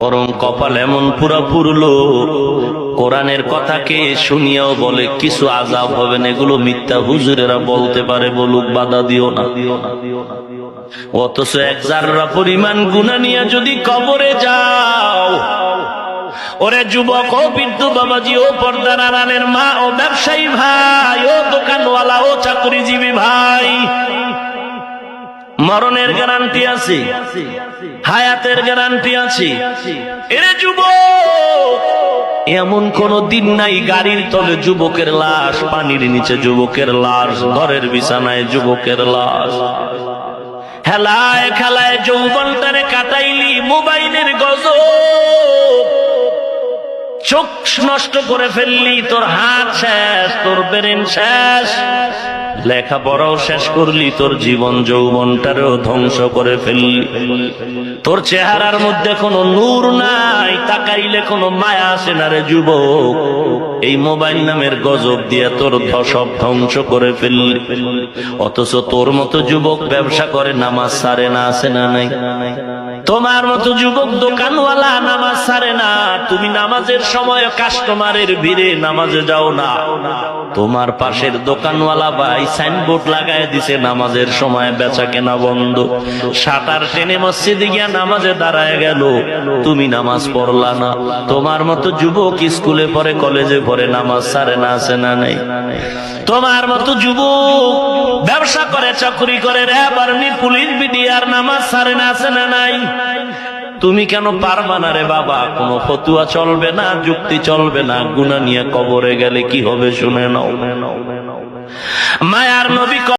বরং কপাল এমন পুরা পুরলো কোরআনের কথাকে শুনিয়াও বলে কিছু আযাব হবে না, এগুলো মিথ্যা হুজুরেরা বলতে পারে, বলুক, বাধা দিও না। অথচ এক জাররা পরিমাণ গুনাহ নিয়ে যদি কবরে যাও, ওরে যুবক, ও বৃদ্ধ বাবাজি, ও পর্দার আড়ালের মা, ও ব্যবসায়ী ভাই, ও দোকানওয়ালা, ও চাকরিজীবী ভাই, মরণের গ্যারান্টি আছে, হায়াতের গ্যারান্টি আছে। এরে যুবক, এমন কোন দিন নাই গাড়ির তলে যুবকের লাশ, পানির নিচে যুবকের লাশ, ঘরের বিছানায় যুবকের লাশ। হেলায় খেলায় যৌবনটারে কাটাইলি মোবাইলের গজব, চোখ নষ্ট করে ফেললি, তোর হাত শেষ, তোর ব্রেন শেষ, লেখাপড়াও শেষ করলি, তোর জীবন যৌবনটারেও ধ্বংস করে ফেললি। তোর চেহারার মধ্যে কোনো নূর নাই, তাকাইলে কোনো মায়া আসে না রে যুবক। এই মোবাইল নামের গজব দিয়ে তোর সব ধ্বংস করে ফেললি। অথচ তোর মতো যুবক ব্যবসা করে, নামাজ ছাড়ে না, আছে না নাই? তোমার মতো যুবক দোকানওয়ালা নামাজ ছাড়ে না, তুমি নামাজের সময় কাস্টমারের ভিড়ে নামাজে যাও না। তোমার পাশের দোকানওয়ালা ভাই সাইনবোর্ড লাগায় দিছে নামাজের সময় বেচা কেনা বন্ধ, শাটার টেনে মসজিদে গিয়া নামাজে দাঁড়ায় গেল, তুমি নামাজ পড়লা না। তোমার মতো যুবক স্কুলে পড়ে, কলেজে পড়ে, নামাজ ছাড়ে না, আছে না নাই? তোমার মতো যুবক ব্যবসা করে, চাকরি করে, র্যাব, আর্মি, পুলিশ, বিডিআর, নামাজ ছাড়ে না, আছে না নাই? তুমি কেন পারবা না রে বাবা? কোনো ফতুয়া চলবে না, যুক্তি চলবে না। গুনাহ নিয়ে কবরে গেলে কি হবে শুনে নাও। মায়ার নবী